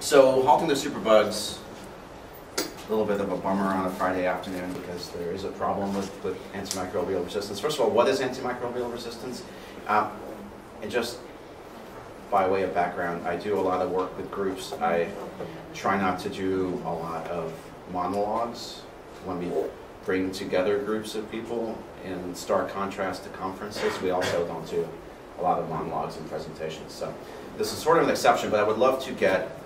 So halting the superbugs, a little bit of a bummer on a Friday afternoon because there is a problem with antimicrobial resistance. First of all, what is antimicrobial resistance? And just by way of background, I do a lot of work with groups. I try not to do a lot of monologues when we bring together groups of people. In stark contrast to conferences, we also don't do a lot of monologues and presentations. So this is sort of an exception, but I would love to get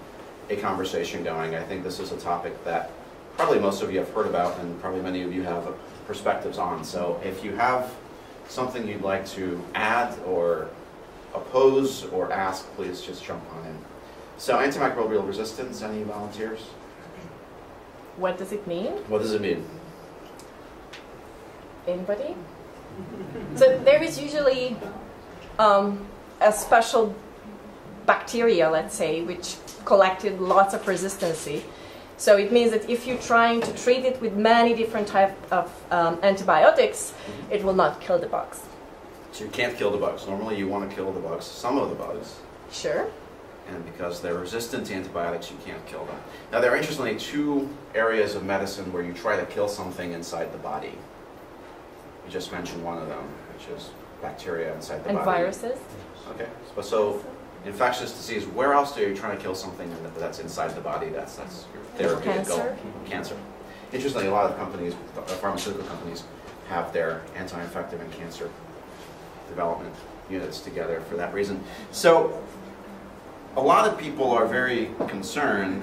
a conversation going. I think this is a topic that probably most of you have heard about and probably many of you have perspectives on. So if you have something you'd like to add or oppose or ask, please just jump on in. So antimicrobial resistance, any volunteers? What does it mean? What does it mean? Anybody? So there is usually a special bacteria, let's say, which collected lots of resistancy. So it means that if you're trying to treat it with many different types of antibiotics, it will not kill the bugs. So you can't kill the bugs. Normally you want to kill the bugs, some of the bugs. Sure. And because they're resistant to antibiotics, you can't kill them. Now there are interestingly two areas of medicine where you try to kill something inside the body. You just mentioned one of them, which is bacteria inside the body. And viruses. Okay. So infectious disease, where else are you trying to kill something that's inside the body? That's your therapeutic goal. Cancer. Interestingly, a lot of companies, pharmaceutical companies, have their anti-infective and cancer development units together for that reason. So a lot of people are very concerned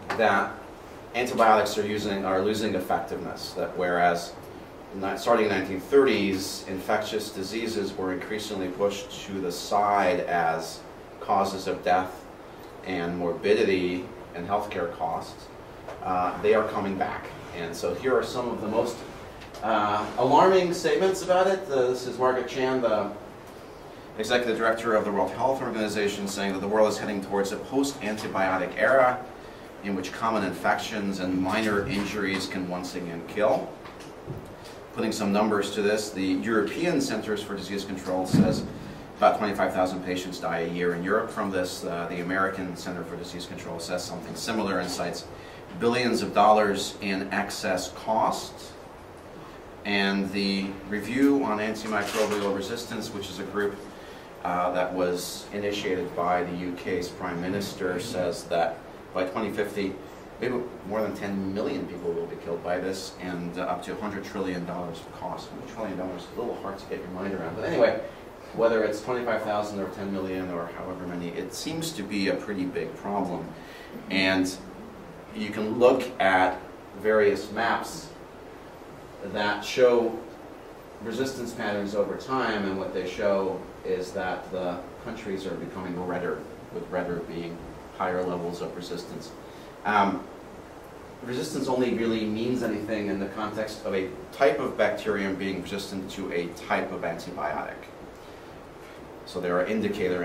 that antibiotics are losing effectiveness, that whereas starting in the 1930s, infectious diseases were increasingly pushed to the side as causes of death and morbidity and healthcare costs. They are coming back. And so here are some of the most alarming statements about it. This is Margaret Chan, the executive director of the World Health Organization, saying that the world is heading towards a post-antibiotic era in which common infections and minor injuries can once again kill. Putting some numbers to this, the European Centers for Disease Control says about 25,000 patients die a year in Europe from this. The American Center for Disease Control says something similar and cites billions of dollars in excess costs. And the review on antimicrobial resistance, which is a group that was initiated by the UK's Prime Minister, says that by 2050, maybe more than 10 million people will be killed by this, and up to $100 trillion of cost. $100 trillion is a little hard to get your mind around. But anyway, whether it's 25,000 or 10 million or however many, it seems to be a pretty big problem. And you can look at various maps that show resistance patterns over time, and what they show is that the countries are becoming redder, with redder being higher levels of resistance. Resistance only really means anything in the context of a type of bacterium being resistant to a type of antibiotic. So there are indicator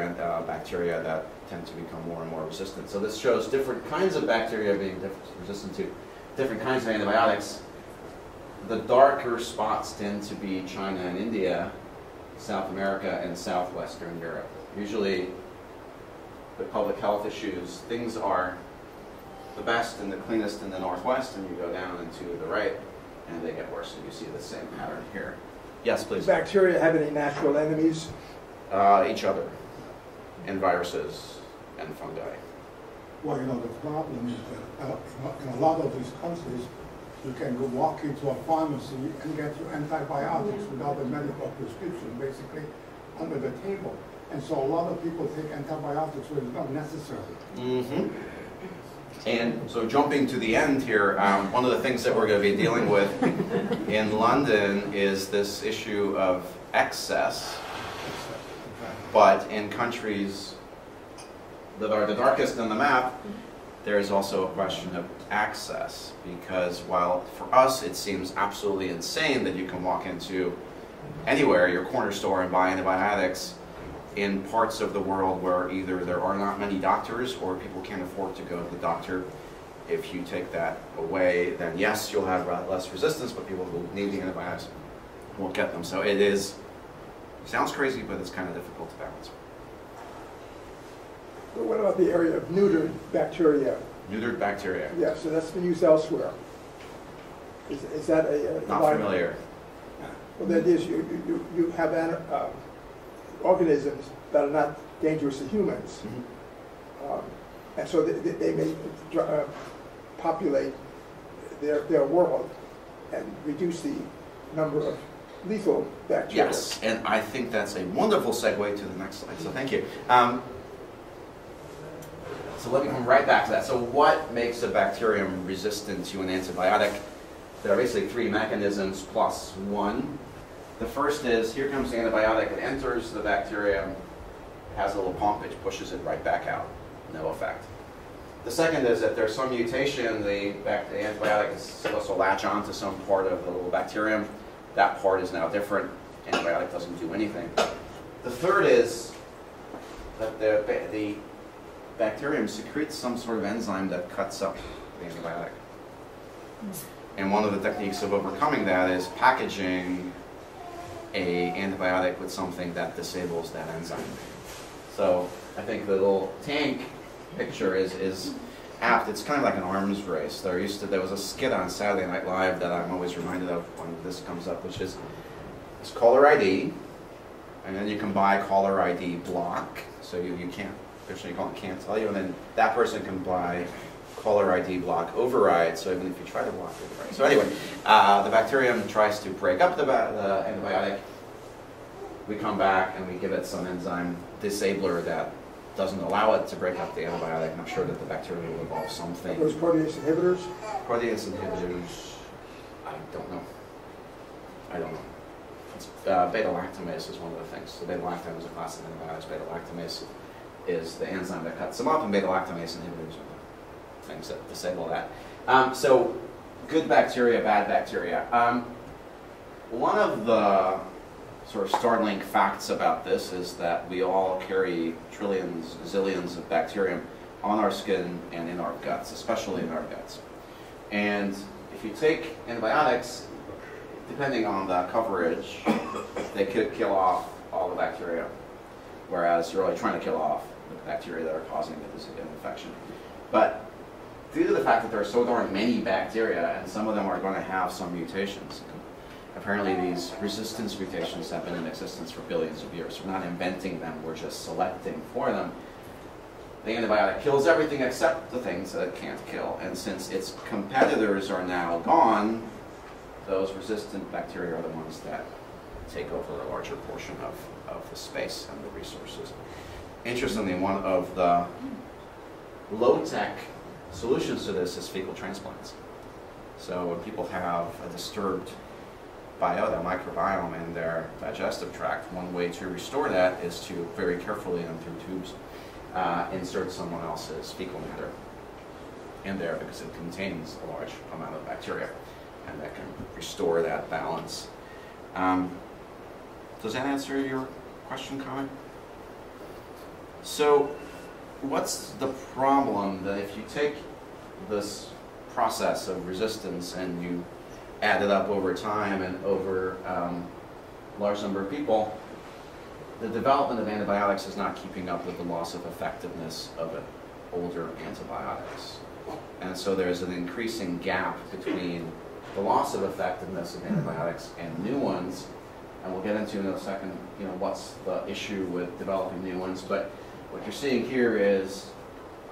bacteria that tend to become more and more resistant. So this shows different kinds of bacteria being resistant to different kinds of antibiotics. The darker spots tend to be China and India, South America, and Southwestern Europe. Usually, the public health issues, things are the best and the cleanest in the Northwest, and you go down and to the right, and they get worse, and you see the same pattern here. Yes, please. Do bacteria have any natural enemies? Each other, and viruses, and fungi. Well, you know, the problem is that in a lot of these countries, you can go walk into a pharmacy and get your antibiotics without a medical prescription, basically, under the table. And so a lot of people take antibiotics when it's not necessary. Mm-hmm. And so jumping to the end here, one of the things that we're going to be dealing with in London is this issue of excess. But in countries that are the darkest on the map, there is also a question of access, because while for us it seems absolutely insane that you can walk into anywhere, your corner store, and buy antibiotics, in parts of the world where either there are not many doctors or people can't afford to go to the doctor, if you take that away, then yes, you'll have less resistance, but people who need the antibiotics won't get them. So it sounds crazy, but it's kind of difficult to balance. But what about the area of neutered bacteria? Neutered bacteria. Yeah, so that's been used elsewhere. Is that a Not familiar. Well, that is, you have organisms that are not dangerous to humans. Mm-hmm. And so they may populate their world and reduce the number of lethal bacteria. Yes, and I think that's a wonderful segue to the next slide, so thank you. So let me come right back to that. So what makes a bacterium resistant to an antibiotic? There are basically three mechanisms plus one. The first is, here comes the antibiotic, it enters the bacterium, it has a little pump, it pushes it right back out, no effect. The second is that there's some mutation, the antibiotic is supposed to latch onto some part of the little bacterium. That part is now different, antibiotic doesn't do anything. The third is that the bacterium secretes some sort of enzyme that cuts up the antibiotic. And one of the techniques of overcoming that is packaging an antibiotic with something that disables that enzyme. So I think the little tank picture is apt. It's kind of like an arms race. There was a skit on Saturday Night Live that I'm always reminded of when this comes up, which is it's caller ID, and then you can buy caller ID block, so you can't, officially can't tell you, and then that person can buy caller ID block override, so even if you try to block it, right? So anyway, the bacterium tries to break up the antibiotic. We come back and we give it some enzyme disabler that doesn't allow it to break up the antibiotic, and I'm sure that the bacteria will evolve something. Those protease inhibitors? Protease inhibitors, I don't know. It's, beta-lactamase is one of the things. So beta-lactam is a class of antibiotics. Beta-lactamase is the enzyme that cuts them up, and beta-lactamase inhibitors are the things that disable that. So good bacteria, bad bacteria. One of the sort of startling facts about this is that we all carry trillions, zillions of bacterium on our skin and in our guts, especially in our guts. And if you take antibiotics, depending on the coverage, they could kill off all the bacteria, whereas you're only trying to kill off the bacteria that are causing the infection. But due to the fact that there are so darn many bacteria, and some of them are going to have some mutations, apparently these resistance mutations have been in existence for billions of years. We're not inventing them, we're just selecting for them. The antibiotic kills everything except the things that it can't kill. And since its competitors are now gone, those resistant bacteria are the ones that take over a larger portion of the space and the resources. Interestingly, one of the low-tech solutions to this is fecal transplants. So when people have a disturbed biota, microbiome in their digestive tract, one way to restore that is to very carefully and through tubes insert someone else's fecal matter in there, because it contains a large amount of bacteria, and that can restore that balance. Does that answer your question, comment? So what's the problem that if you take this process of resistance and you add it up over time and over a large number of people, the development of antibiotics is not keeping up with the loss of effectiveness of older antibiotics. And so there's an increasing gap between the loss of effectiveness of antibiotics and new ones. And we'll get into in a second, what's the issue with developing new ones. But what you're seeing here is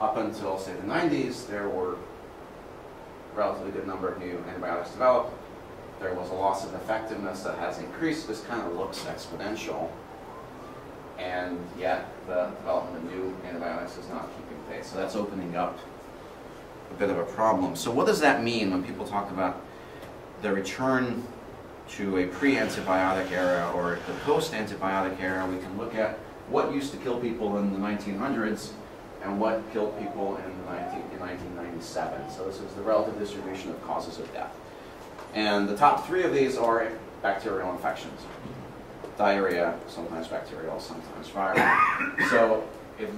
up until, say, the 90s, there were a relatively good number of new antibiotics developed. There was a loss of effectiveness that has increased. This kind of looks exponential. And yet the development of new antibiotics is not keeping pace. So that's opening up a bit of a problem. So what does that mean when people talk about the return to a pre-antibiotic era or the post-antibiotic era? We can look at what used to kill people in the 1900s and what killed people in 1997. So this is the relative distribution of causes of death. And the top three of these are bacterial infections. Diarrhea, sometimes bacterial, sometimes viral. So if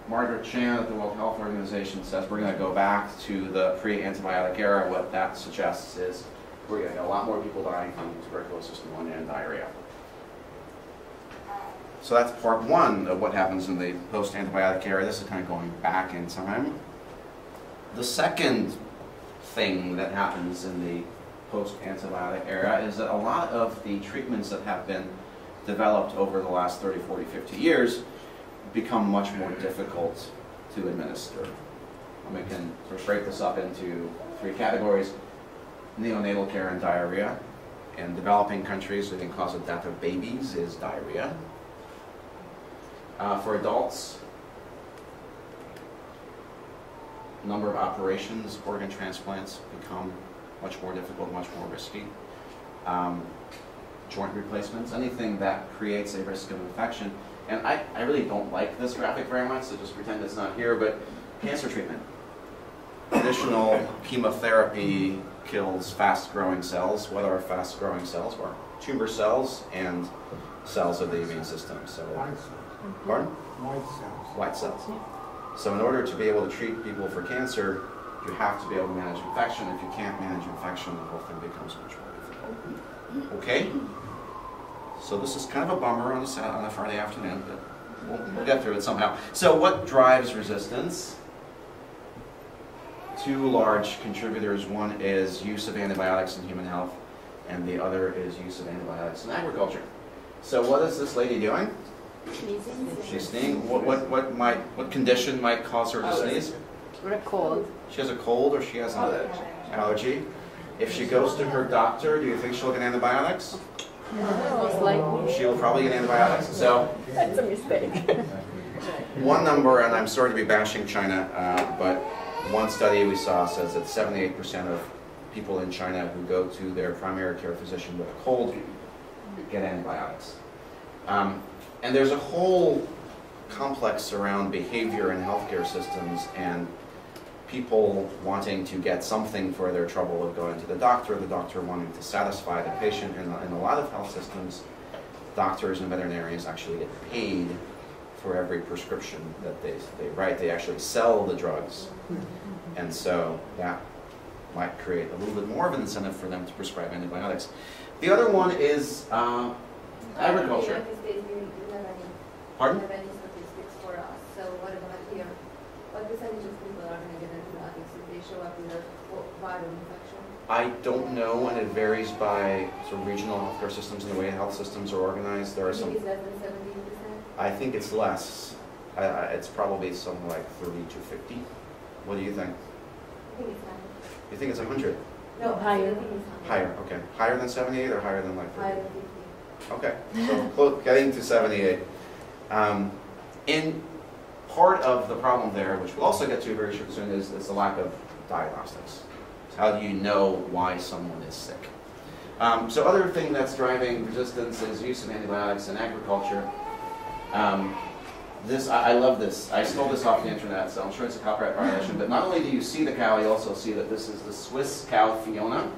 Margaret Chan at the World Health Organization says we're going to go back to the pre-antibiotic era, what that suggests is we're going to get a lot more people dying from tuberculosis pneumonia and diarrhea. So that's part one of what happens in the post-antibiotic era. This is kind of going back in time. The second thing that happens in the post-antibiotic era is that a lot of the treatments that have been developed over the last 30, 40, 50 years become much more difficult to administer. And we can sort of break this up into three categories: neonatal care and diarrhea. In developing countries, the leading cause of death of babies is diarrhea. For adults, number of operations, organ transplants become much more difficult, much more risky. Joint replacements, anything that creates a risk of infection. And I really don't like this graphic very much, so just pretend it's not here, but cancer treatment. Traditional chemotherapy kills fast-growing cells. What are fast-growing cells? Well, tumor cells and cells of the immune system. So, White cells. pardon? White cells. White cells. So in order to be able to treat people for cancer, you have to be able to manage infection. If you can't manage infection, the whole thing becomes much more difficult. Okay? So this is kind of a bummer on a Friday afternoon, but we'll get through it somehow. So what drives resistance? Two large contributors. One is use of antibiotics in human health, and the other is use of antibiotics in agriculture. So what is this lady doing? She's sneezing. What condition might cause her to sneeze? A cold. She has a cold, or she has an allergy. If she goes to her doctor, do you think she'll get antibiotics? Most likely. She will probably get antibiotics. So That's a mistake. one number, and I'm sorry to be bashing China, but one study we saw says that 78% of people in China who go to their primary care physician with a cold get antibiotics. And there's a whole complex around behavior in healthcare systems and people wanting to get something for their trouble of going to the doctor wanting to satisfy the patient. And in a lot of health systems, doctors and veterinarians actually get paid for every prescription that they write. They actually sell the drugs. And so that might create a little bit more of an incentive for them to prescribe antibiotics. The other one is agriculture. Pardon? Statistics for us. So what about here? What percentage of people are going to get antibiotics if they show up with a viral infection? I don't know, and it varies by sort of regional healthcare systems and the way health systems are organized. There are some. It's less than 17%? I think it's less. It's probably something like 30 to 50. What do you think? I think it's 100. You think it's 100? No, Higher. I think it's 100. Higher, okay. Higher than 78 or higher than like 30? Higher than 50. Okay, so getting to 78. In part of the problem there, which we'll also get to very soon, is the lack of diagnostics. How do you know why someone is sick? So other thing that's driving resistance is use of antibiotics in agriculture. I love this. I stole this off the internet, so I'm sure it's a copyright violation. But not only do you see the cow, you also see that this is the Swiss cow Fiona.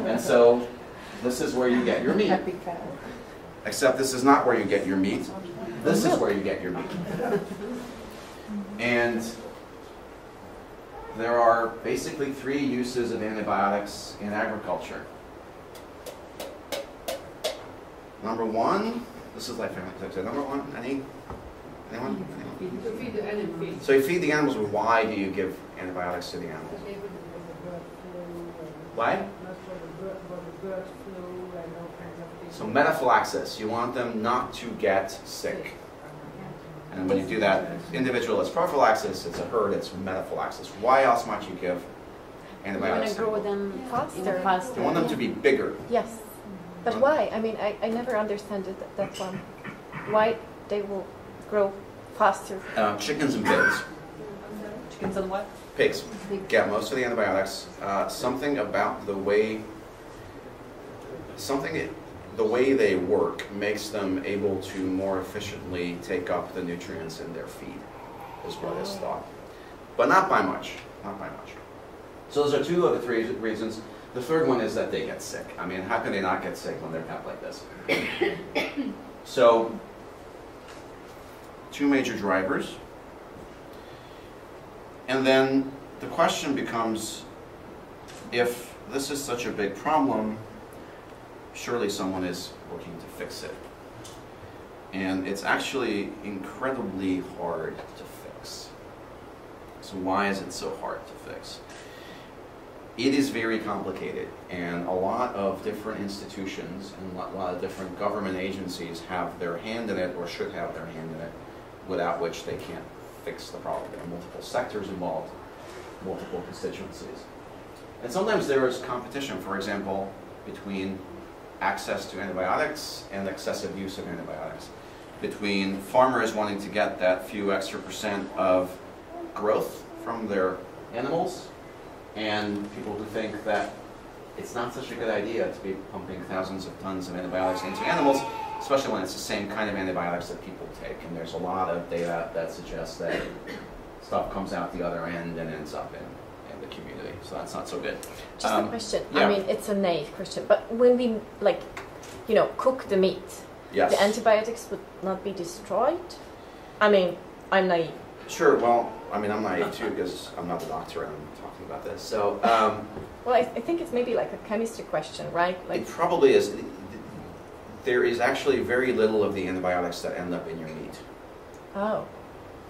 And so this is where you get your meat. Except this is not where you get your meat. This is where you get your meat. And there are basically 3 uses of antibiotics in agriculture. Number 1, this is like family. Number 1, anyone? To feed the animals. So you feed the animals, but why do you give antibiotics to the animals? Why? Not for the bird flu and all kinds of things. So metaphylaxis, you want them not to get sick. And when you do that, individual is prophylaxis, it's a herd, it's metaphylaxis. Why else might you give antibiotics? You want to grow them faster. You want them to be bigger. Yes. But why? I mean, I never understand it, that one. Why they will grow faster? Chickens and pigs. Chickens and what? Pigs get most of the antibiotics. Something about the way they work makes them able to more efficiently take up the nutrients in their feed, is what is thought. But not by much, not by much. So those are 2 of the 3 reasons. The third one is that they get sick. I mean, how can they not get sick when they're kept like this? So, 2 major drivers. And then the question becomes, if this is such a big problem, surely someone is working to fix it. And it's actually incredibly hard to fix. So why is it so hard to fix? It is very complicated, and a lot of different institutions and a lot of different government agencies have their hand in it, or should have their hand in it, without which they can't fix the problem. There are multiple sectors involved, multiple constituencies. And sometimes there is competition, for example, between access to antibiotics and excessive use of antibiotics, between farmers wanting to get that few extra % of growth from their animals, and people who think that it's not such a good idea to be pumping thousands of tons of antibiotics into animals, especially when it's the same kind of antibiotics that people take. And there's a lot of data that suggests that stuff comes out the other end and ends up in the community. So that's not so good. Just a question. Yeah. I mean, it's a naive question, but when we, like, you know, cook the meat, Yes. the antibiotics would not be destroyed? I mean, I'm naive. Sure, well, I mean, I'm naive too, because I'm not a doctor and I'm talking about this. So, Well, I think it's maybe like a chemistry question, right? Like, it probably is. There is actually very little of the antibiotics that end up in your meat. oh,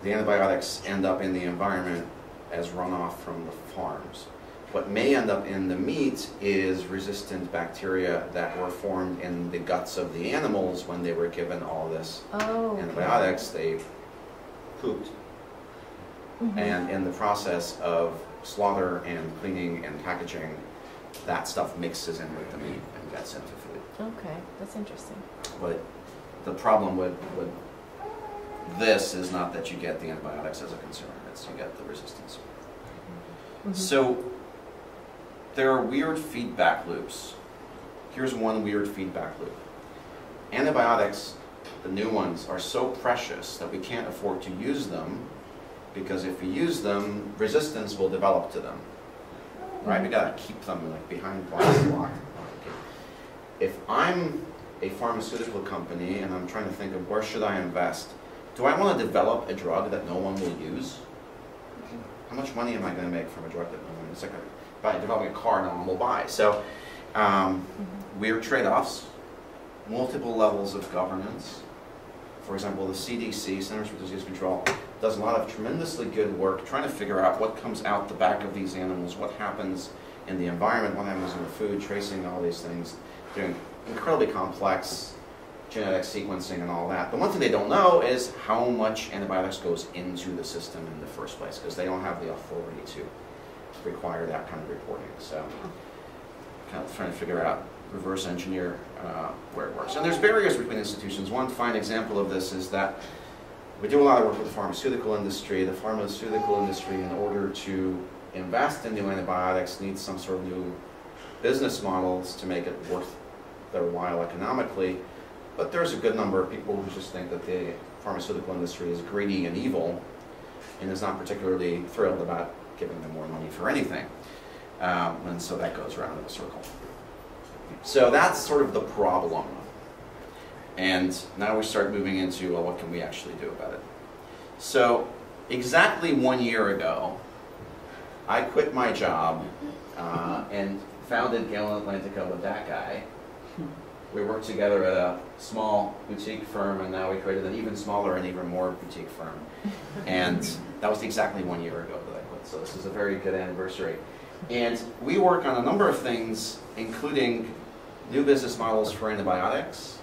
The antibiotics end up in the environment as runoff from the farms. What may end up in the meat is resistant bacteria that were formed in the guts of the animals when they were given all this oh, antibiotics. They pooped. Mhm. And in the process of slaughter and cleaning and packaging, that stuff mixes in with the meat and gets into food. Okay, that's interesting. But the problem with this is not that you get the antibiotics as a consumer, it's you get the resistance. Mhm. So there are weird feedback loops. Here's one weird feedback loop. Antibiotics, the new ones, are so precious that we can't afford to use them, because if we use them, resistance will develop to them. Right? We gotta keep them like behind glass locked. If I'm a pharmaceutical company and I'm trying to think of where should I invest, do I want to develop a drug that no one will use? How much money am I going to make from a drug that no one? It's like by developing a car no one will buy. So weird trade-offs, multiple levels of governance. For example, the CDC, Centers for Disease Control, does a lot of tremendously good work trying to figure out what comes out the back of these animals, what happens in the environment, what happens in the food, tracing all these things, doing incredibly complex genetic sequencing and all that. The one thing they don't know is how much antibiotics goes into the system in the first place, because they don't have the authority to require that kind of reporting. So kind of trying to figure out, reverse engineer where it works. And there's barriers between institutions. One fine example of this is that we do a lot of work with the pharmaceutical industry. The pharmaceutical industry, in order to invest in new antibiotics, needs some sort of new business models to make it worth their while economically. But there's a good number of people who just think that the pharmaceutical industry is greedy and evil and is not particularly thrilled about giving them more money for anything. And so that goes around in a circle. So that's sort of the problem. And now we start moving into, well, what can we actually do about it? So exactly 1 year ago, I quit my job and founded Galen Atlantica with that guy. We worked together at a small boutique firm, and now we created an even smaller and even more boutique firm. And that was exactly 1 year ago that I quit, so this is a very good anniversary. And we work on a number of things, including new business models for antibiotics,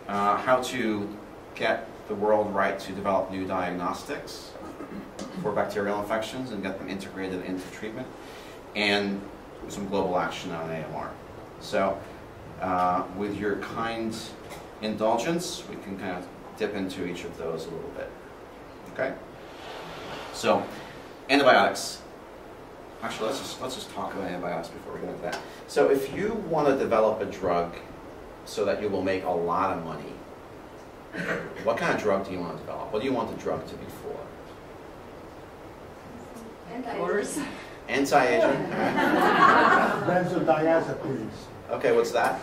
how to get the world right to develop new diagnostics for bacterial infections and get them integrated into treatment, and some global action on AMR. So with your kind indulgence, we can kind of dip into each of those a little bit. Okay? So, antibiotics. Actually, let's just talk about antibiotics before we go into that. So if you want to develop a drug so that you will make a lot of money, what kind of drug do you want to develop? What do you want the drug to be for? Anti-aging. Anti-aging? Benzodiazepines. Okay, what's that?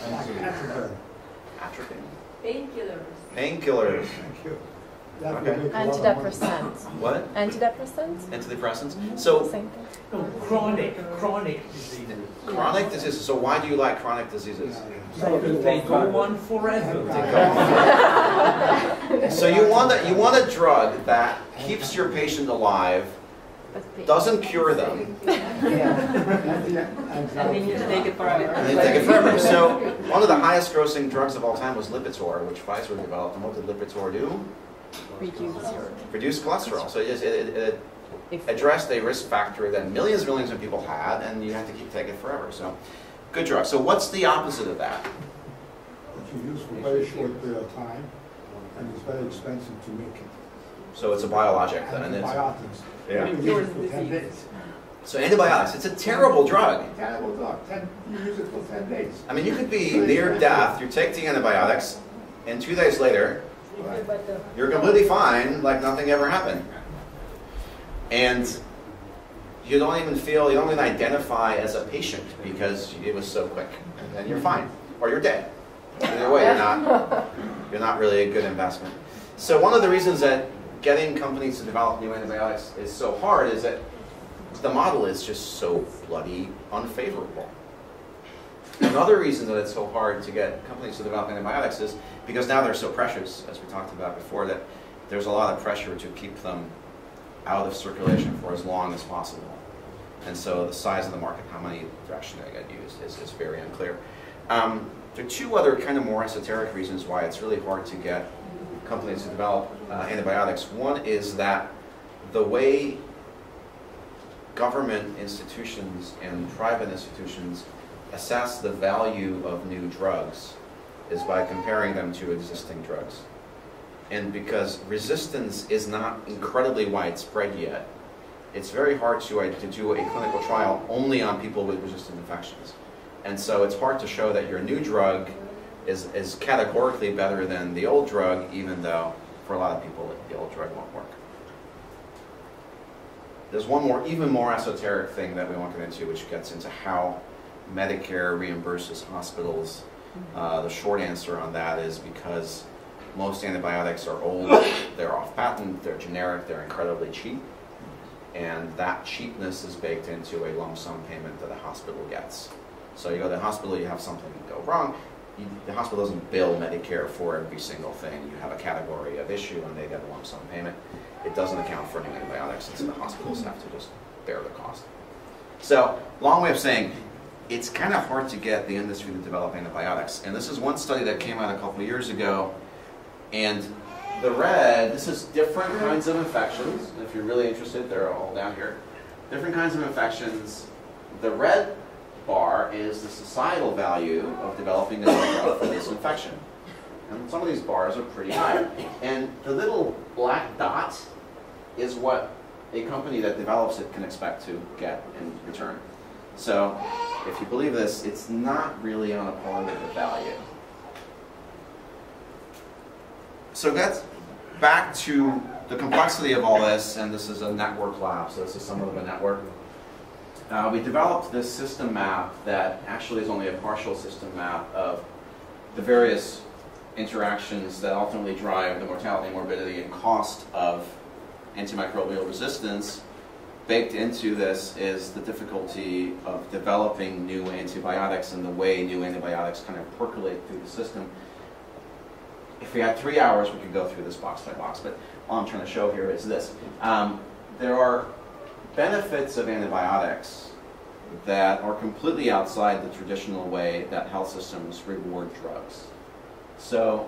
Atropine. Atropine. Painkillers. Painkillers. Thank you. That Okay. will make a lot of money. Antidepressants. What? Antidepressants? Antidepressants? So, Same thing. No, chronic diseases. chronic diseases. So why do you like chronic diseases? Because they go on forever. So you want a drug that keeps your patient alive, doesn't cure them, And they need to take it forever. and they take it forever. So one of the highest grossing drugs of all time was Lipitor, which Pfizer developed. And what did Lipitor do? Reduce cholesterol. So it addressed a risk factor that millions and millions of people had, and you have to keep taking it forever. So good drug. So what's the opposite of that? That you use for a very short period of time, and it's very expensive to make it. So it's a biologic then. And Antibiotics. Yeah. You use it for 10 days. So antibiotics, it's a terrible drug. Terrible drug. You use it for 10 days. I mean, you could be near death, you take the antibiotics, and 2 days later, you're completely fine, like nothing ever happened. And you don't even identify as a patient because it was so quick. And then you're fine, or you're dead. Either way, you're not really a good investment. So one of the reasons that getting companies to develop new antibiotics is so hard is that the model is just so bloody unfavorable. Another reason that it's so hard to get companies to develop antibiotics is because now they're so precious, as we talked about before, that there's a lot of pressure to keep them out of circulation for as long as possible. And so the size of the market, how many actually get used, is very unclear. There are two other kind of more esoteric reasons why it's really hard to get companies to develop antibiotics. One is that the way government institutions and private institutions assess the value of new drugs is by comparing them to existing drugs. And because resistance is not incredibly widespread yet, it's very hard to do a clinical trial only on people with resistant infections. And so it's hard to show that your new drug is categorically better than the old drug, even though for a lot of people the old drug won't work. There's one more, even more esoteric thing that we won't get into, which gets into how Medicare reimburses hospitals. The short answer on that is because most antibiotics are old, they're off patent, they're generic, they're incredibly cheap, and that cheapness is baked into a lump sum payment that a hospital gets. So you go to the hospital, you have something go wrong, the hospital doesn't bill Medicare for every single thing. You have a category of issue and they get a lump sum payment. It doesn't account for new antibiotics, and so the hospitals have to just bear the cost. So, long way of saying, it's kind of hard to get the industry to develop antibiotics. And this is one study that came out a couple of years ago. And the red, this is different kinds of infections. If you're really interested, they're all down here. Different kinds of infections. The red bar is the societal value of developing a drug for this infection. And some of these bars are pretty high. And the little black dot is what a company that develops it can expect to get in return. So, if you believe this, it's not really on a par with the value. So that's back to the complexity of all this, and this is a network lab, so this is somewhat of a network. We developed this system map that actually is only a partial system map of the various interactions that ultimately drive the mortality, morbidity, and cost of antimicrobial resistance. Baked into this is the difficulty of developing new antibiotics and the way new antibiotics kind of percolate through the system. If we had 3 hours, we could go through this box by box, but all I'm trying to show here is this. There are benefits of antibiotics that are completely outside the traditional way that health systems reward drugs. So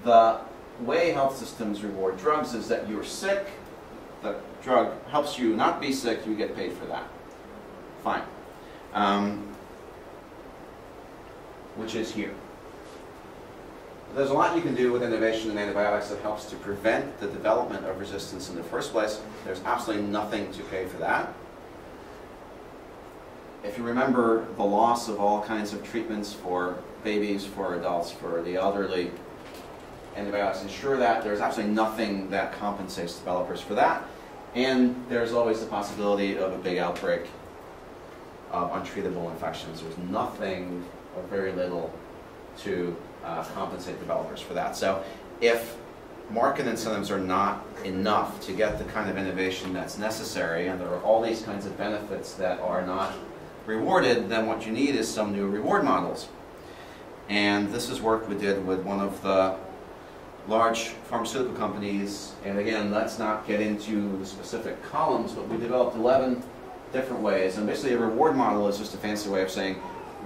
the way health systems reward drugs is that you're sick, the drug helps you not be sick, you get paid for that. Fine. Which is here. There's a lot you can do with innovation in antibiotics that helps to prevent the development of resistance in the first place. There's absolutely nothing to pay for that. If you remember the loss of all kinds of treatments for babies, for adults, for the elderly, antibiotics ensure that. There's absolutely nothing that compensates developers for that. And there's always the possibility of a big outbreak of untreatable infections. There's nothing or very little to compensate developers for that. So if market incentives are not enough to get the kind of innovation that's necessary, and there are all these kinds of benefits that are not rewarded, then what you need is some new reward models. And this is work we did with one of the large pharmaceutical companies, and again, let's not get into the specific columns, but we developed 11 different ways, and basically a reward model is just a fancy way of saying,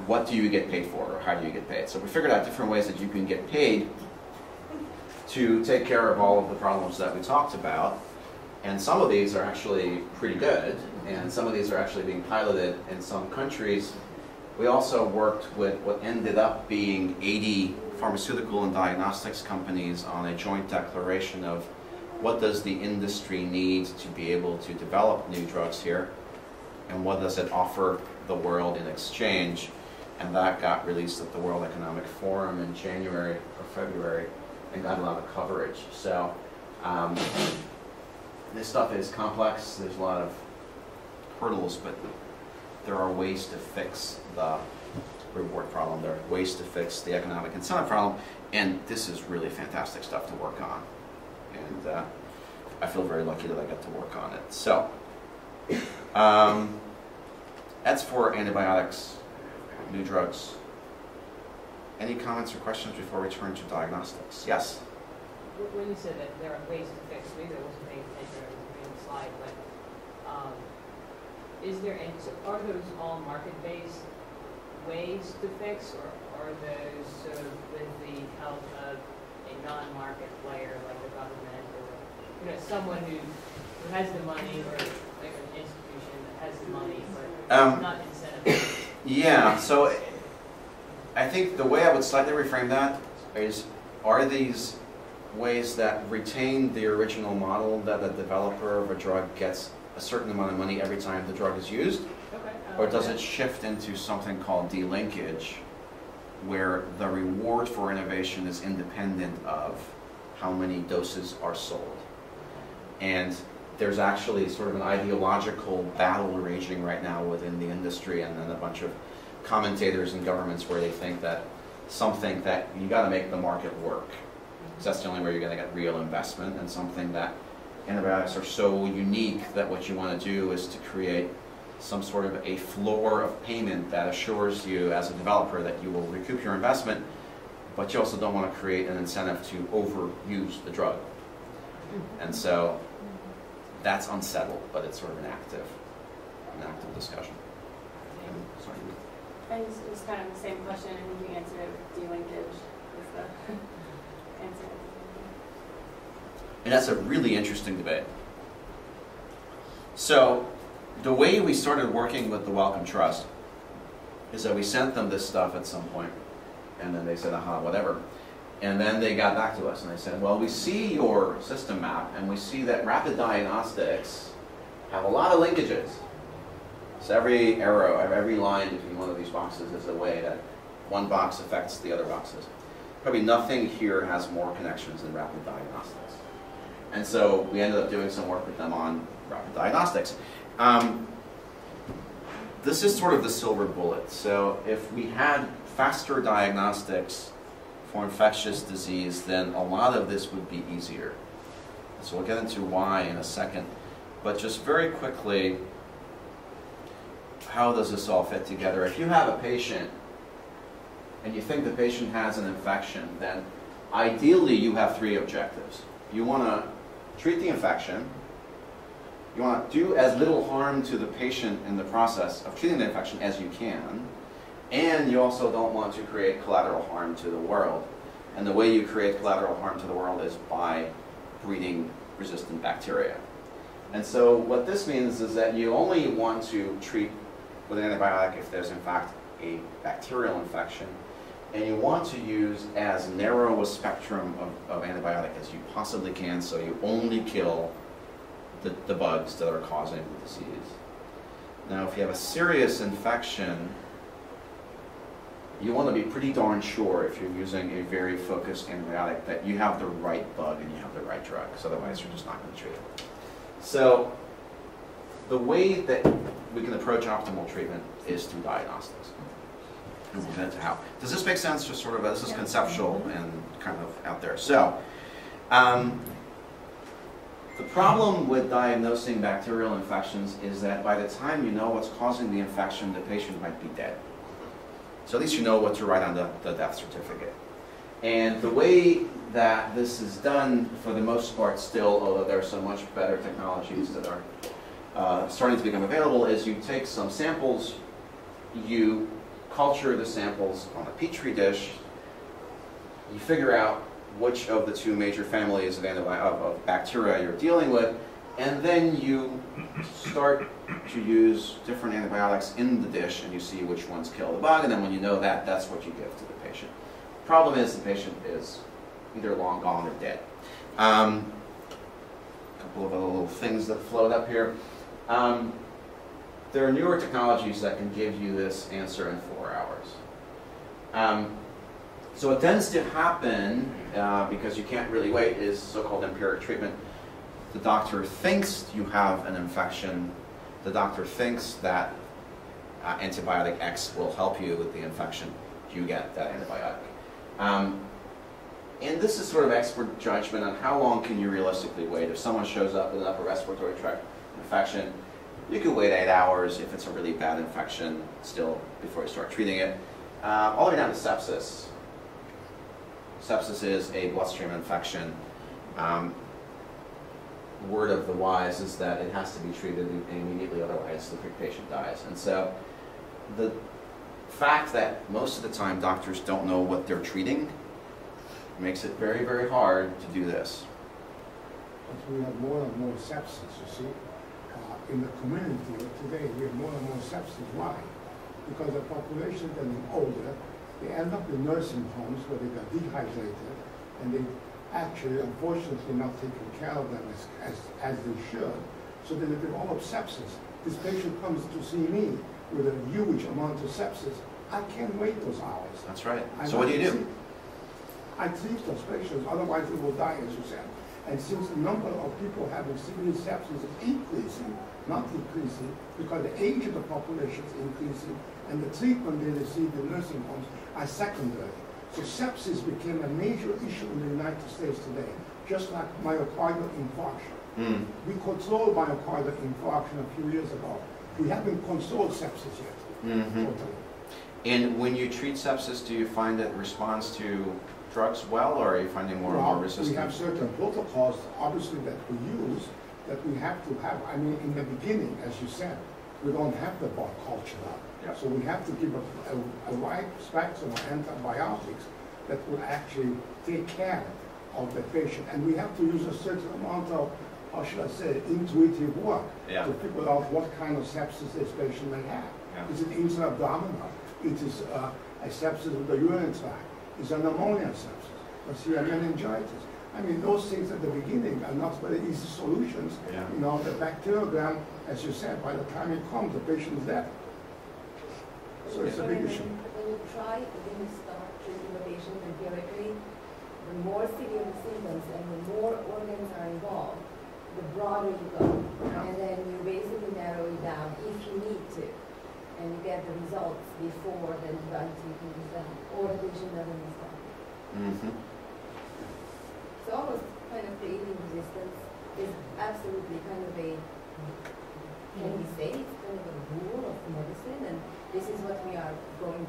what do you get paid for, or how do you get paid? So we figured out different ways that you can get paid to take care of all of the problems that we talked about, and some of these are actually pretty good, and some of these are actually being piloted in some countries. We also worked with what ended up being 80 pharmaceutical and diagnostics companies on a joint declaration of what does the industry need to be able to develop new drugs here, and what does it offer the world in exchange. And that got released at the World Economic Forum in January or February and got a lot of coverage. So this stuff is complex, there's a lot of hurdles, but there are ways to fix the reward problem, there are ways to fix the economic incentive problem, and this is really fantastic stuff to work on. And I feel very lucky that I got to work on it. So, that's for antibiotics, new drugs. Any comments or questions before we turn to diagnostics? Yes? When you said that there are ways to fix, maybe I wasn't paying attention, I was reading the slide, but is there any, so are those all market-based ways to fix, or are those sort of with the help of a non-market player like the government, or someone who has the money, or like an institution that has the money but not incentivized? Yeah, so I think the way I would slightly reframe that is, are these ways that retain the original model that the developer of a drug gets a certain amount of money every time the drug is used? Or does it shift into something called delinkage, where the reward for innovation is independent of how many doses are sold? And there's actually sort of an ideological battle raging right now within the industry, and then a bunch of commentators and governments where they think that something that you got to make the market work, because that's the only way you're going to get real investment, and something that antibiotics are so unique that what you want to do is to create some sort of a floor of payment that assures you as a developer that you will recoup your investment, but you also don't want to create an incentive to overuse the drug. And so that's unsettled, but it's sort of an active discussion. Sorry. And it was kind of the same question, I think you answered it with delinkage is the answer. And that's a really interesting debate. So the way we started working with the Wellcome Trust is that we sent them this stuff at some point, and then they said, aha, whatever. And then they got back to us and they said, well, we see your system map, and we see that rapid diagnostics have a lot of linkages. So every arrow, every line between one of these boxes is a way that one box affects the other boxes. Probably nothing here has more connections than rapid diagnostics. And so we ended up doing some work with them on rapid diagnostics. This is sort of the silver bullet. So if we had faster diagnostics for infectious disease, then a lot of this would be easier. So we'll get into why in a second. But just very quickly, how does this all fit together? If you have a patient and you think the patient has an infection, then ideally you have three objectives. You want to treat the infection, you want to do as little harm to the patient in the process of treating the infection as you can, and you also don't want to create collateral harm to the world. And the way you create collateral harm to the world is by breeding resistant bacteria. And so what this means is that you only want to treat with an antibiotic if there's in fact a bacterial infection, and you want to use as narrow a spectrum of antibiotic as you possibly can, so you only kill the bugs that are causing the disease. Now, if you have a serious infection, you want to be pretty darn sure, if you're using a very focused antibiotic, that you have the right bug and you have the right drug, because otherwise you're just not going to treat it. So the way that we can approach optimal treatment is through diagnostics. And we'll get into how. Does this make sense? Just sort of, this is conceptual and kind of out there. So The problem with diagnosing bacterial infections is that by the time you know what's causing the infection, the patient might be dead. So at least you know what to write on the death certificate. And the way that this is done, for the most part still, although there are so much better technologies that are starting to become available, is you take some samples, you culture the samples on a petri dish, you figure out which of the two major families of bacteria you're dealing with, and then you start to use different antibiotics in the dish, and you see which ones kill the bug, and then when you know that, that's what you give to the patient. The problem is the patient is either long gone or dead. A couple of other little things that float up here. There are newer technologies that can give you this answer in 4 hours. So what tends to happen, because you can't really wait, is so-called empiric treatment. The doctor thinks you have an infection. The doctor thinks that antibiotic X will help you with the infection. You get that antibiotic. And this is sort of expert judgment on how long can you realistically wait. If someone shows up with an upper respiratory tract infection, you could wait 8 hours if it's a really bad infection still before you start treating it. All the way down to sepsis. Sepsis is a bloodstream infection. Word of the wise is that it has to be treated immediately, otherwise the patient dies. And so the fact that most of the time doctors don't know what they're treating makes it very, very hard to do this. But we have more and more sepsis, you see. In the community today, we have more and more sepsis. Why? Because the population is getting older. They end up in nursing homes where they got dehydrated, and they actually, unfortunately, not taking care of them as they should. So they develop sepsis. This patient comes to see me with a huge amount of sepsis. I can't wait those hours. That's right. So what do you do? I treat those patients, otherwise they will die, as you said. And since the number of people having severe sepsis is increasing, not decreasing, because the age of the population is increasing, and the treatment they receive in nursing homes are secondary. So sepsis became a major issue in the United States today, just like myocardial infarction. We controlled myocardial infarction a few years ago. We haven't controlled sepsis yet, totally. And when you treat sepsis, do you find that it responds to drugs well, or are you finding more and more resistance? We have certain protocols, obviously, that we use, that we have to have. I mean, in the beginning, as you said, we don't have the bug culture now. Yeah. So we have to give a wide spectrum of antibiotics that will actually take care of the patient. And we have to use a certain amount of, how should I say, intuitive work to figure out what kind of sepsis this patient may have. Yeah. Is it intra-abdominal? It is a sepsis of the urinary tract. Is a pneumonia sepsis, or see a meningitis. I mean, those things at the beginning are not very easy solutions. Yeah. You know, the bacteriogram, as you said, by the time it comes, the patient is dead. So it's a big issue. When you start treating the patient empirically, the more severe the symptoms and the more organs are involved, the broader you go. Yeah. And then you basically narrow it down if you need to. And you get the results before the antibiotic treatment is done, or the patient doesn't respond. So almost kind of creating resistance is absolutely kind of a, can we say, it's kind of a rule of medicine, and this is what we are going,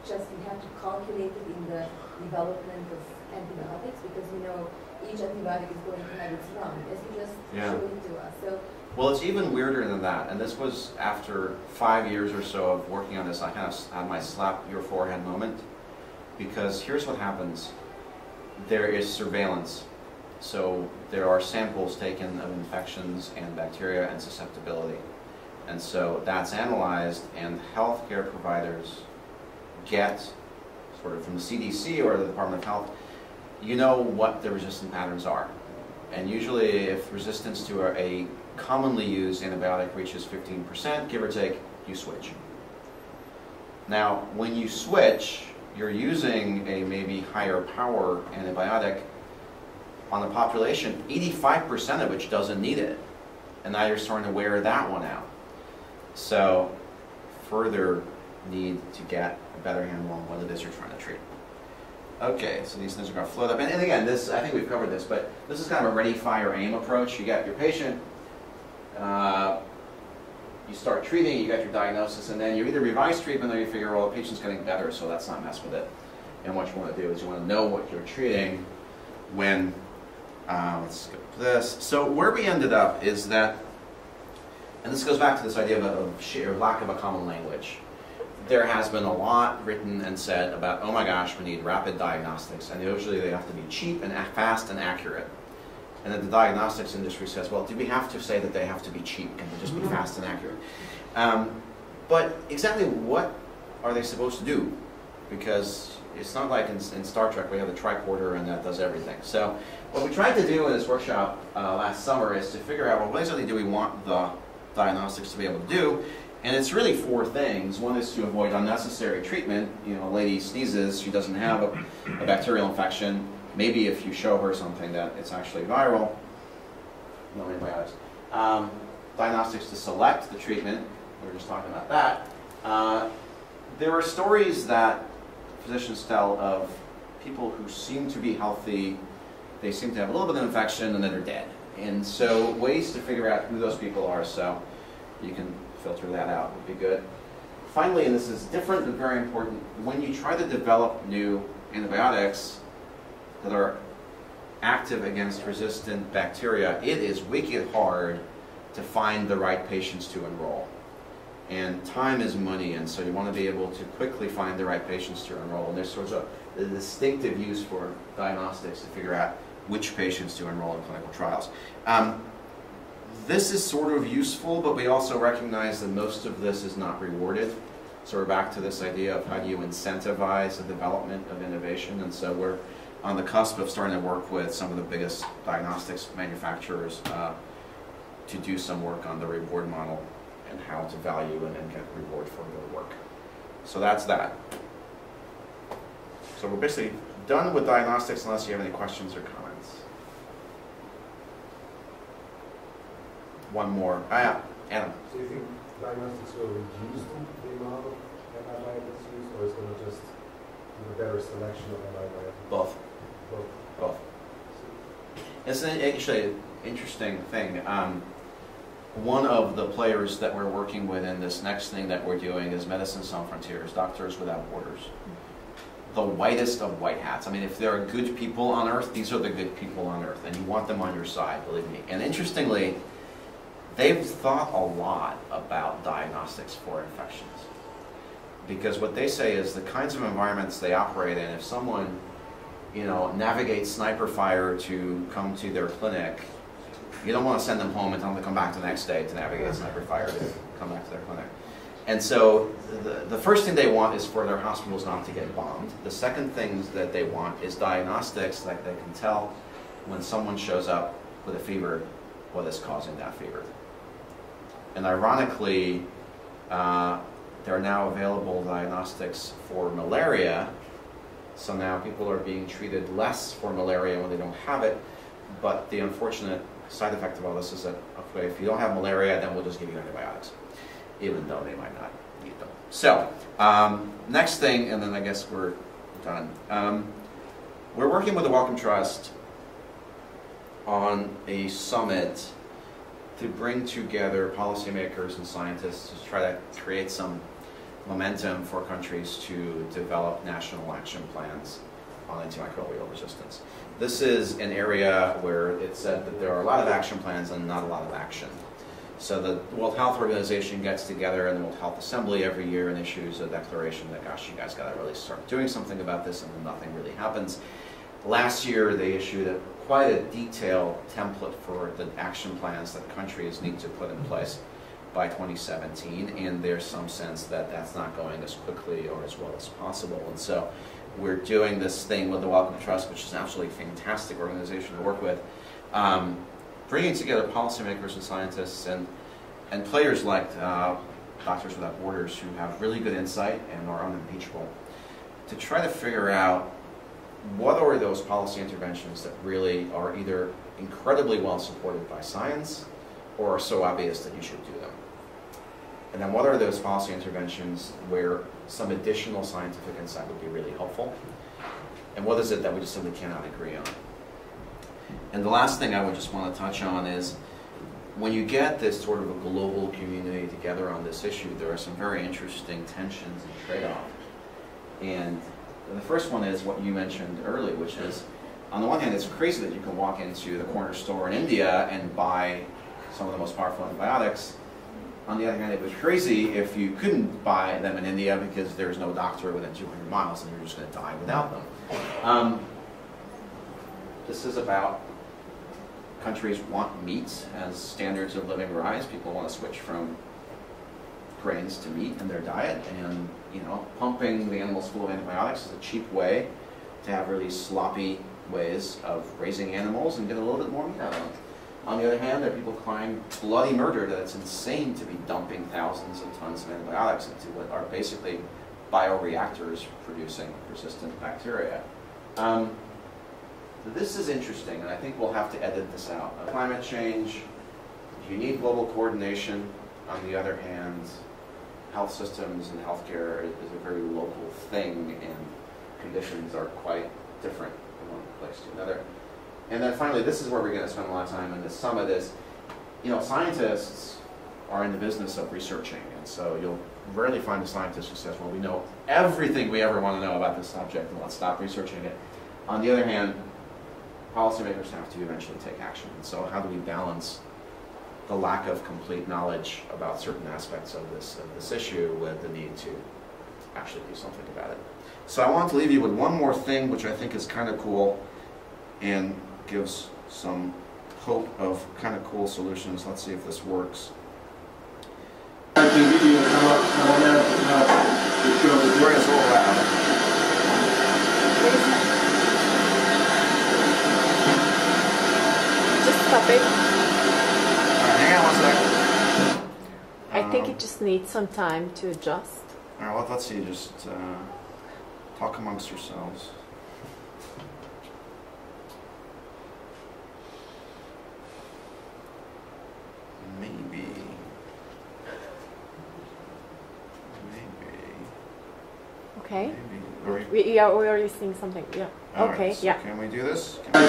just we have to calculate it in the development of antibiotics, because we know each antibiotic is going to have its run, as you just showed it to us. So. Well, it's even weirder than that, and this was after 5 years or so of working on this. I kind of had my slap your forehead moment, because here's what happens. There is surveillance. So there are samples taken of infections and bacteria and susceptibility. And so that's analyzed, and healthcare providers get, sort of from the CDC or the Department of Health, you know what the resistant patterns are. And usually if resistance to a commonly used antibiotic reaches 15%, give or take, you switch. Now, when you switch, you're using a maybe higher power antibiotic on a population, 85% of which doesn't need it. And now you're starting to wear that one out. So, further need to get a better handle on what it is you're trying to treat. Okay, so these things are going to float up. And again, this, I think we've covered this, but this is kind of a ready, fire, aim approach. You got your patient, you start treating, you got your diagnosis, and then you either revise treatment or you figure, well, the patient's getting better, so let's not mess with it. And what you want to do is you want to know what you're treating when, let's skip this. So where we ended up is that, and this goes back to this idea of lack of a common language. There has been a lot written and said about, oh my gosh, we need rapid diagnostics, and usually they have to be cheap and fast and accurate. And then the diagnostics industry says, well, do we have to say that they have to be cheap? Can they just be fast and accurate? But exactly what are they supposed to do? Because it's not like in Star Trek we have the tricorder and that does everything. So what we tried to do in this workshop last summer is to figure out, well, what exactly do we want the diagnostics to be able to do? And it's really 4 things. One is to avoid unnecessary treatment. You know, a lady sneezes, she doesn't have a bacterial infection. Maybe if you show her something that it's actually viral, no antibiotics. Diagnostics to select the treatment. We were just talking about that. There are stories that physicians tell of people who seem to be healthy. They seem to have a little bit of infection and then they're dead. And so ways to figure out who those people are, so you can filter that out would be good. Finally, and this is different but very important, when you try to develop new antibiotics that are active against resistant bacteria, it is wicked hard to find the right patients to enroll. And time is money, and so you want to be able to quickly find the right patients to enroll. And there's sort of a distinctive use for diagnostics to figure out which patients to enroll in clinical trials. This is sort of useful, but we also recognize that most of this is not rewarded. So we're back to this idea of how do you incentivize the development of innovation. And so we're on the cusp of starting to work with some of the biggest diagnostics manufacturers to do some work on the reward model and how to value and get reward for their work. So that's that. So we're basically done with diagnostics unless you have any questions or comments. One more. Yeah, Adam. So you think diagnostics will reduce the amount of antibiotics used, or is it going to just give a better selection of antibiotics? Both. Both. Both. It's actually an interesting thing. One of the players that we're working with in this next thing that we're doing is Medicine Sans Frontières, Doctors Without Borders. The whitest of white hats. I mean, if there are good people on Earth, these are the good people on Earth, and you want them on your side, believe me. And interestingly, they've thought a lot about diagnostics for infections. Because what they say is the kinds of environments they operate in, if someone, you know, navigates sniper fire to come to their clinic, you don't want to send them home and tell them to come back the next day to navigate sniper fire to come back to their clinic. And so the first thing they want is for their hospitals not to get bombed. The second thing that they want is diagnostics that they can tell when someone shows up with a fever what is causing that fever. And ironically, there are now available diagnostics for malaria. So now people are being treated less for malaria when they don't have it. But the unfortunate side effect of all this is that, okay, if you don't have malaria, then we'll just give you antibiotics, even though they might not need them. So, next thing, and then I guess we're done. We're working with the Wellcome Trust on a summit to bring together policymakers and scientists to try to create some momentum for countries to develop national action plans on antimicrobial resistance. This is an area where it's said that there are a lot of action plans and not a lot of action. So the World Health Organization gets together and the World Health Assembly every year and issues a declaration that, gosh, you guys got to really start doing something about this, and then nothing really happens. Last year, they issued quite a detailed template for the action plans that countries need to put in place by 2017, and there's some sense that that's not going as quickly or as well as possible. And so we're doing this thing with the Wellcome Trust, which is an absolutely fantastic organization to work with, bringing together policymakers and scientists and players like Doctors Without Borders, who have really good insight and are unimpeachable, to try to figure out what are those policy interventions that really are either incredibly well supported by science or are so obvious that you should do them. And then what are those policy interventions where some additional scientific insight would be really helpful? And what is it that we just simply cannot agree on? And the last thing I would just want to touch on is, when you get this sort of a global community together on this issue, there are some very interesting tensions and trade-offs. And the first one is what you mentioned earlier, which is, on the one hand, it's crazy that you can walk into the corner store in India and buy some of the most powerful antibiotics. On the other hand, it would be crazy if you couldn't buy them in India because there's no doctor within 200 miles and you're just going to die without them. This is about countries want meat. As standards of living rise, people want to switch from grains to meat in their diet, and pumping the animals full of antibiotics is a cheap way to have really sloppy ways of raising animals and get a little bit more meat out of them. On the other hand, there are people crying bloody murder that it's insane to be dumping thousands of tons of antibiotics into what are basically bioreactors producing resistant bacteria. This is interesting, and I think we'll have to edit this out. Climate change, you need global coordination. On the other hand, health systems and healthcare is a very local thing, and conditions are quite different from one place to another. And then finally, this is where we're going to spend a lot of time in this summit is, scientists are in the business of researching, and so you'll rarely find a scientist who says, well, we know everything we ever want to know about this subject, and let's stop researching it. On the other hand, policymakers have to eventually take action. And so how do we balance the lack of complete knowledge about certain aspects of this issue with the need to actually do something about it? So I want to leave you with one more thing, which I think is kind of cool and gives some hope of kind of cool solutions. Let's see if this works. We're going to roll out. Stop it. Hang on 1 second. I think it just needs some time to adjust. All right, well, let's see. Just talk amongst yourselves. Maybe. Okay. Maybe. We are already seeing something. Yeah. All okay. Right, so yeah. Can we do this? This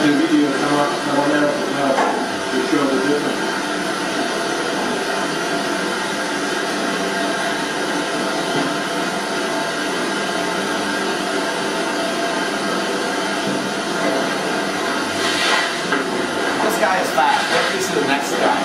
guy is fast. Let's see the next guy.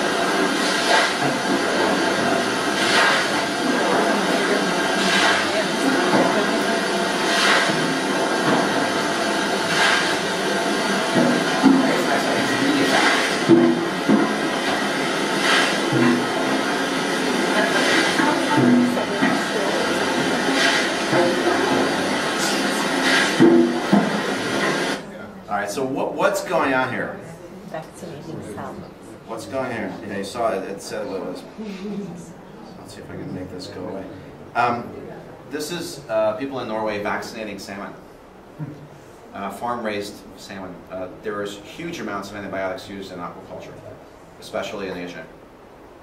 So what's going on here? Vaccinating sound. What's going here? Yeah, you saw it. It said what it was. Let's see if I can make this go away. This is people in Norway vaccinating salmon, farm-raised salmon. There is huge amounts of antibiotics used in aquaculture, especially in Asia.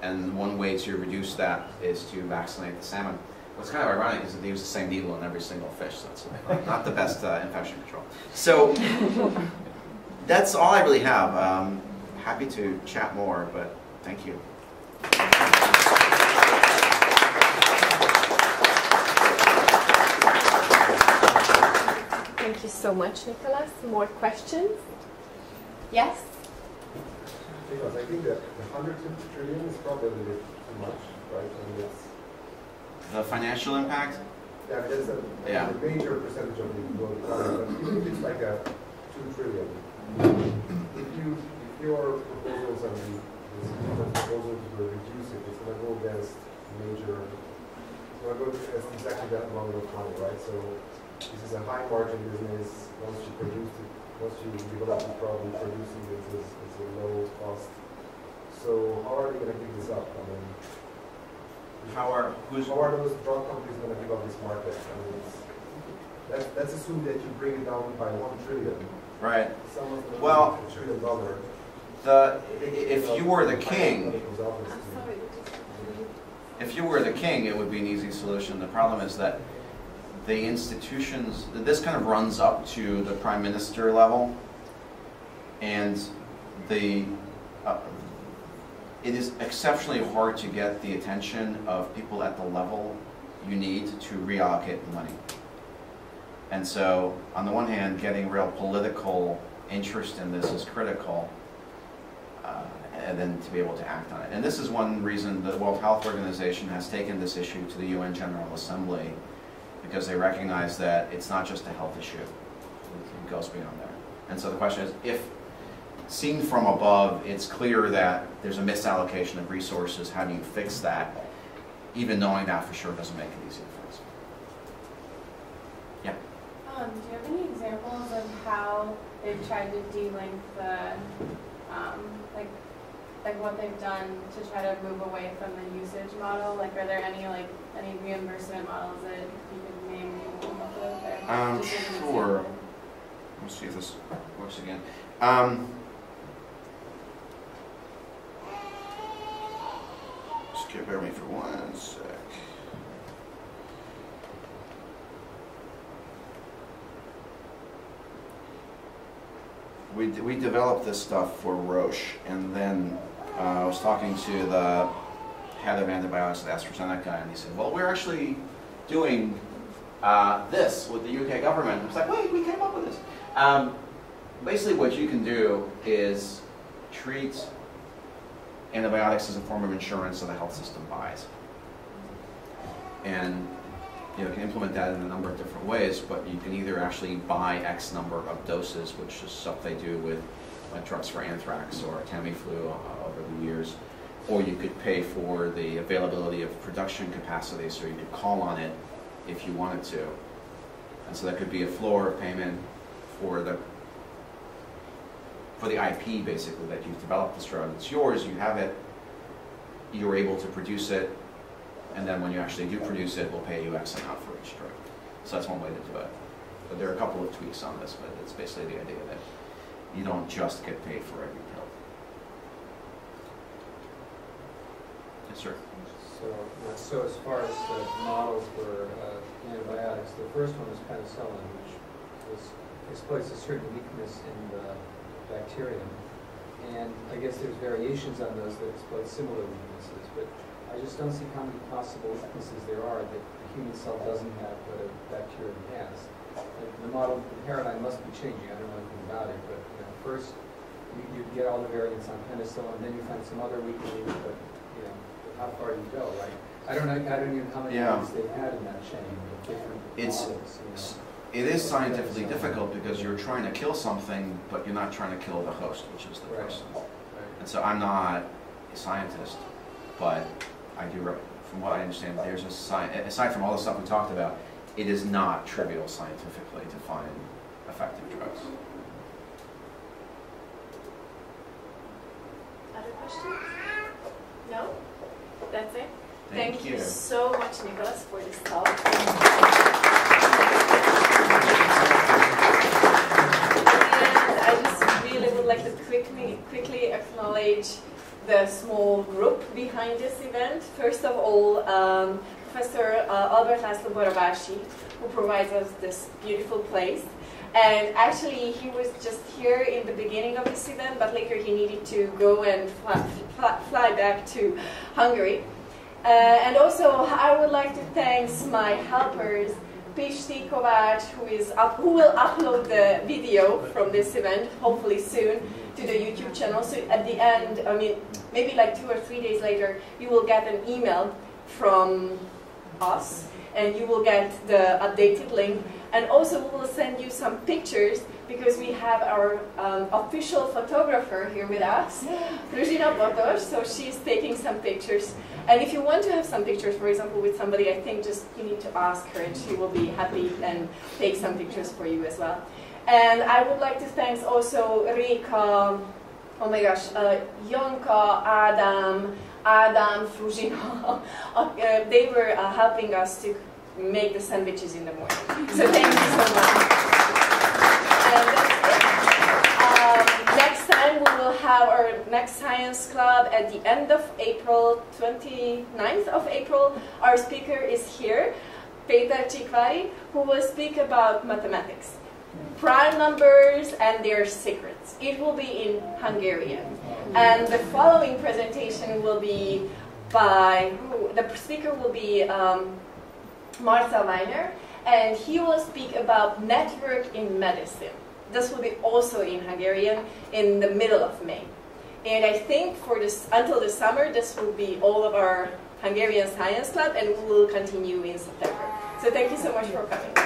And one way to reduce that is to vaccinate the salmon. What's kind of ironic is that they use the same needle in every single fish, so it's not the best infection control. So that's all I really have. Happy to chat more, but thank you. Thank you so much, Nicholas. More questions? Yes? Because I think that the 100 trillion is probably a little bit too much, right? I mean, it's the financial impact? Yeah, that's a major percentage of the global economy. But even if it's like a 2 trillion, if your proposals and the proposal to reduce it, it's going to go against major, it's going to go against exactly that amount of money, right? So this is a high margin business. Once you produce it, once you develop the problem, producing it is a low cost. So how are they going to give this up? I mean, how are those drug companies going to give up this market? I mean, let's assume that you bring it down by 1 trillion. Right. Well, $1 trillion. If you were the king, if you were the king, it would be an easy solution. The problem is that the institutions, this kind of runs up to the prime minister level, and it is exceptionally hard to get the attention of people at the level you need to reallocate the money. And so, on the one hand, getting real political interest in this is critical, and then to be able to act on it. And this is one reason the World Health Organization has taken this issue to the UN General Assembly, because they recognize that it's not just a health issue, it goes beyond there. And so the question is, if seen from above, it's clear that there's a misallocation of resources, how do you fix that? Even knowing that for sure doesn't make it easy to fix. Yeah? Do you have any examples of how they've tried to de-link the, like what they've done to try to move away from the usage model? Like, are there any reimbursement models that you could name you come up with? Sure. Let's see if this works again. Just bear with me for 1 sec. We developed this stuff for Roche, and then I was talking to the head of antibiotics at AstraZeneca, and he said, well, we're actually doing this with the UK government. I was like, wait, we came up with this. Basically what you can do is treat antibiotics as a form of insurance that the health system buys. And you can implement that in a number of different ways, but you can either actually buy X number of doses, which is stuff they do with drugs for anthrax or Tamiflu over the years, or you could pay for the availability of production capacity, so you could call on it if you wanted to. And so that could be a floor of payment for the IP, basically, that you've developed this drug. It's yours, you have it, you're able to produce it, and then when you actually do produce it, we'll pay you X amount for each drug. So that's one way to do it. But there are a couple of tweaks on this, but it's basically the idea that you don't just get paid for every pill. Yes, sir. So as far as the models for antibiotics, the first one was penicillin, which exploits a certain weakness in the bacterium. And I guess there's variations on those that exploit similar weaknesses, but I just don't see how many possible weaknesses there are that the human cell doesn't have but a bacterium has. The model, the paradigm must be changing. I don't know anything about it, but first you get all the variants on penicillin, then you find some other weakening, but how far you go, right? I don't even know how many things they've had in that chain of different models. It is scientifically difficult because you're trying to kill something, but you're not trying to kill the host, which is the person. Right. And so I'm not a scientist, but I do, from what I understand, there's a science, aside from all the stuff we talked about, it is not trivial scientifically to find effective drugs. Other questions? No? That's it? Thank you so much, Nicholas, for this talk. And I just really would like to quickly acknowledge the small group behind this event. First of all, Professor Albert László Borovási, who provides us this beautiful place. And actually, he was just here in the beginning of this event, but later he needed to go and fly back to Hungary. And also, I would like to thank my helpers, Pisti Kovács, who will upload the video from this event, hopefully soon, to the YouTube channel. So at the end, maybe like 2 or 3 days later, you will get an email from us, and you will get the updated link. And also, we will send you some pictures, because we have our official photographer here with us, Ruzsina Botos, so she's taking some pictures. And if you want to have some pictures, for example, with somebody, I think just you need to ask her, and she will be happy and take some pictures for you as well. And I would like to thank also Rika, oh my gosh, Jonka, Adam, Fruzsina. They were helping us to make the sandwiches in the morning. So thank you so much. And that's it. Next time we will have our next science club at the end of April, 29th of April. Our speaker is here. Péter Csikvári, who will speak about mathematics, prime numbers and their secrets. It will be in Hungarian. And the following presentation will be by, the speaker will be Marcel Weiner, and he will speak about network in medicine. This will be also in Hungarian in the middle of May. And I think for this, until the summer, this will be all of our Hungarian Science Club, and we will continue in September. So thank you so much for coming.